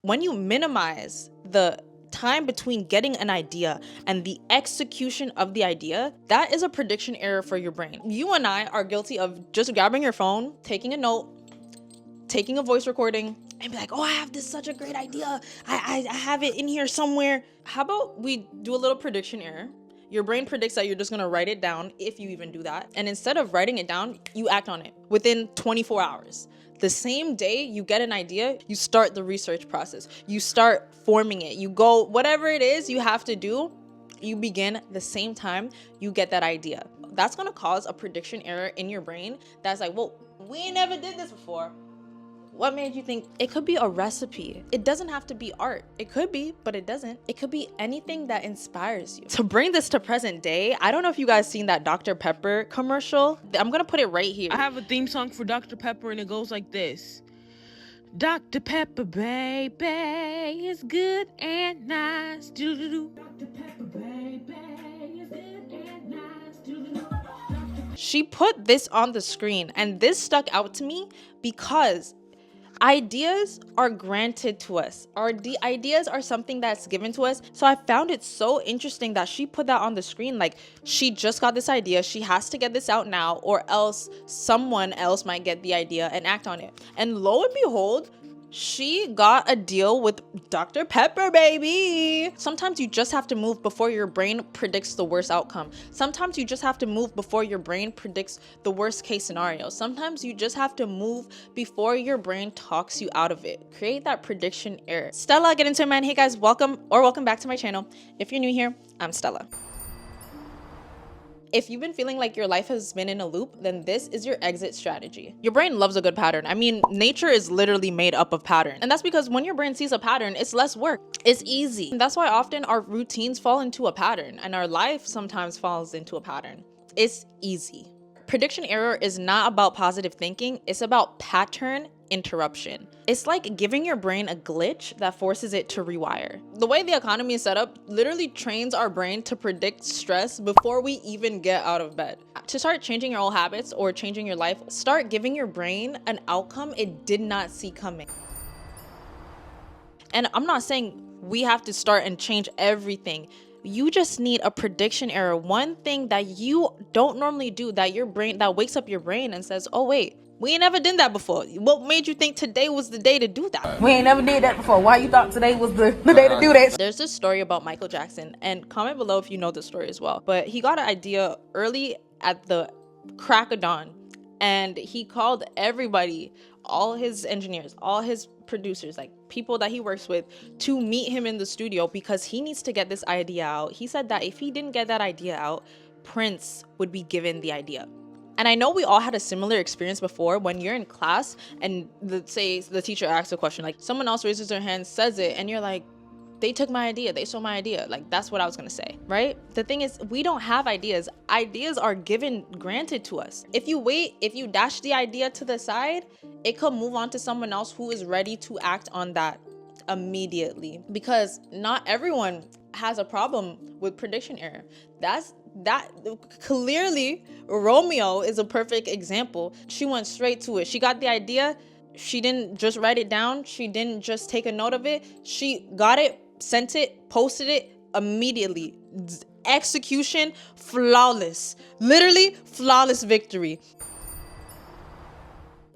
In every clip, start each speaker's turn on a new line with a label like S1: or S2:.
S1: When you minimize the time between getting an idea and the execution of the idea, that is a prediction error for your brain. You and I are guilty of just grabbing your phone, taking a note, taking a voice recording, and be like, oh, I have this such a great idea. I have it in here somewhere. How about we do a little prediction error? Your brain predicts that you're just gonna write it down, if you even do that. And instead of writing it down, you act on it within 24 hours. The same day you get an idea, you start the research process. You start forming it. You go, whatever it is you have to do, you begin the same time you get that idea. That's gonna cause a prediction error in your brain that's like, well, we never did this before. What made you think? It could be a recipe. It doesn't have to be art. It could be, but it doesn't. It could be anything that inspires you. To bring this to present day, I don't know if you guys seen that Dr. Pepper commercial. I'm gonna put it right here.
S2: I have a theme song for Dr. Pepper and it goes like this. Dr. Pepper, baby, is good and nice. Doo-doo-doo. Dr. Pepper, baby, is good and nice. Doo-doo-doo.
S1: She put this on the screen and this stuck out to me because ideas are granted to us. Ideas are something that's given to us. So I found it so interesting that she put that on the screen. Like, she just got this idea. She has to get this out now, or else someone else might get the idea and act on it. And lo and behold, she got a deal with Dr. Pepper, baby. Sometimes you just have to move before your brain predicts the worst outcome. Sometimes you just have to move before your brain predicts the worst case scenario. Sometimes you just have to move before your brain talks you out of it. Create that prediction error. Stella, get into it, man. Hey guys, welcome back to my channel. If you're new here, I'm Stella. If you've been feeling like your life has been in a loop, then this is your exit strategy. Your brain loves a good pattern. I mean, nature is literally made up of pattern. And that's because when your brain sees a pattern, it's less work. It's easy. And that's why often our routines fall into a pattern and our life sometimes falls into a pattern. It's easy. Prediction error is not about positive thinking. It's about pattern interruption. It's like giving your brain a glitch that forces it to rewire. The way the economy is set up literally trains our brain to predict stress before we even get out of bed. To start changing your old habits or changing your life, start giving your brain an outcome it did not see coming. And I'm not saying we have to start and change everything. You just need a prediction error. One thing that you don't normally do that wakes up your brain and says, oh wait, we ain't never done that before. What made you think today was the day to do that?
S2: We ain't never did that before. Why you thought today was the day to do that?
S1: There's this story about Michael Jackson, and comment below if you know the story as well. But he got an idea early at the crack of dawn, and he called everybody, all his engineers, all his producers, like people that he works with, to meet him in the studio because he needs to get this idea out. He said that if he didn't get that idea out, Prince would be given the idea. And I know we all had a similar experience before when you're in class and say the teacher asks a question, like someone else raises their hand, says it, and you're like, they took my idea, they stole my idea. Like, that's what I was gonna say, right? The thing is, we don't have ideas. Ideas are granted to us. If you dash the idea to the side, it could move on to someone else who is ready to act on that immediately. Because not everyone has a problem with prediction error. That clearly Romeo is a perfect example. She went straight to it. She got the idea. She didn't just write it down. She didn't just take a note of it. She got it, sent it, posted it immediately. Execution, flawless. Literally flawless victory.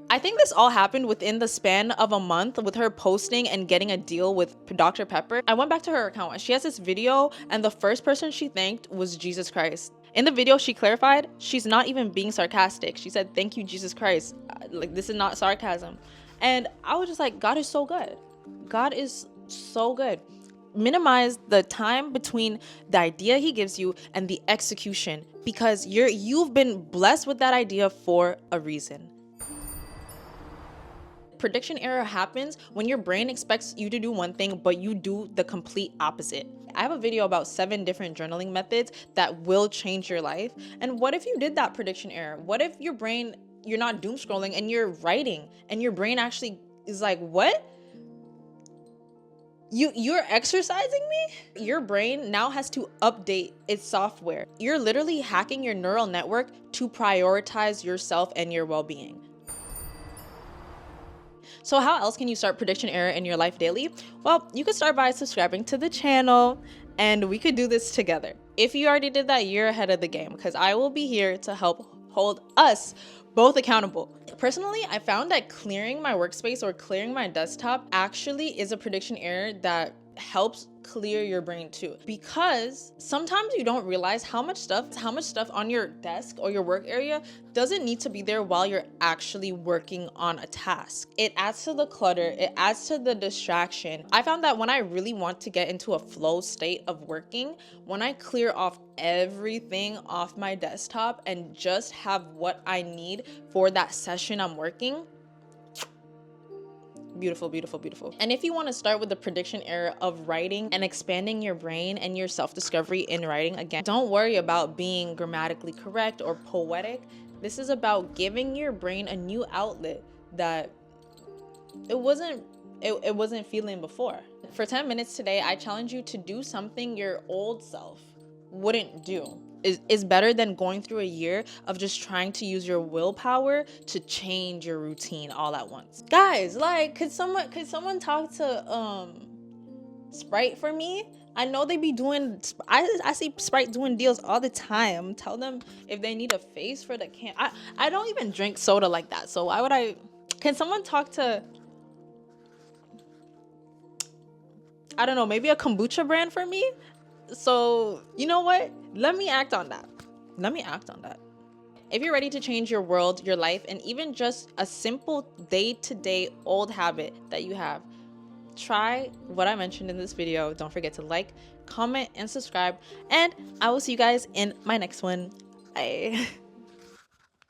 S1: I think this all happened within the span of a month with her posting and getting a deal with Dr. Pepper. I went back to her account and she has this video, and the first person she thanked was Jesus Christ. In the video, she clarified she's not even being sarcastic. She said, thank you, Jesus Christ. Like, this is not sarcasm. And I was just like, God is so good. God is so good. Minimize the time between the idea he gives you and the execution, because you've been blessed with that idea for a reason. Prediction error happens when your brain expects you to do one thing, but you do the complete opposite. I have a video about 7 different journaling methods that will change your life. And what if you did that prediction error? What if you're not doom scrolling and you're writing and your brain actually is like, what? You're exercising me? Your brain now has to update its software. You're literally hacking your neural network to prioritize yourself and your well-being. So how else can you start prediction error in your life daily? Well, you could start by subscribing to the channel, and we could do this together. If you already did that, you're ahead of the game, because I will be here to help hold us both accountable. Personally, I found that clearing my workspace or clearing my desktop actually is a prediction error that helps clear your brain too, because sometimes you don't realize how much stuff on your desk or your work area doesn't need to be there while you're actually working on a task. It adds to the clutter, it adds to the distraction. I found that when I really want to get into a flow state of working, when I clear off everything off my desktop and just have what I need for that session I'm working, beautiful, beautiful, beautiful. And if you want to start with the prediction error of writing and expanding your brain and your self-discovery in writing, again, don't worry about being grammatically correct or poetic. This is about giving your brain a new outlet that it wasn't feeling before. For 10 minutes today, I challenge you to do something your old self wouldn't do. Is better than going through a year of just trying to use your willpower to change your routine all at once. Guys, like, could someone talk to Sprite for me? I know they be doing, I see Sprite doing deals all the time. Tell them if they need a face for the can. I don't even drink soda like that, so why would I? Can someone talk to, I don't know, maybe a kombucha brand for me? So, you know what? Let me act on that. If you're ready to change your world, your life, and even just a simple day-to-day old habit that you have, try what I mentioned in this video. Don't forget to like, comment, and subscribe. And I will see you guys in my next one. Bye.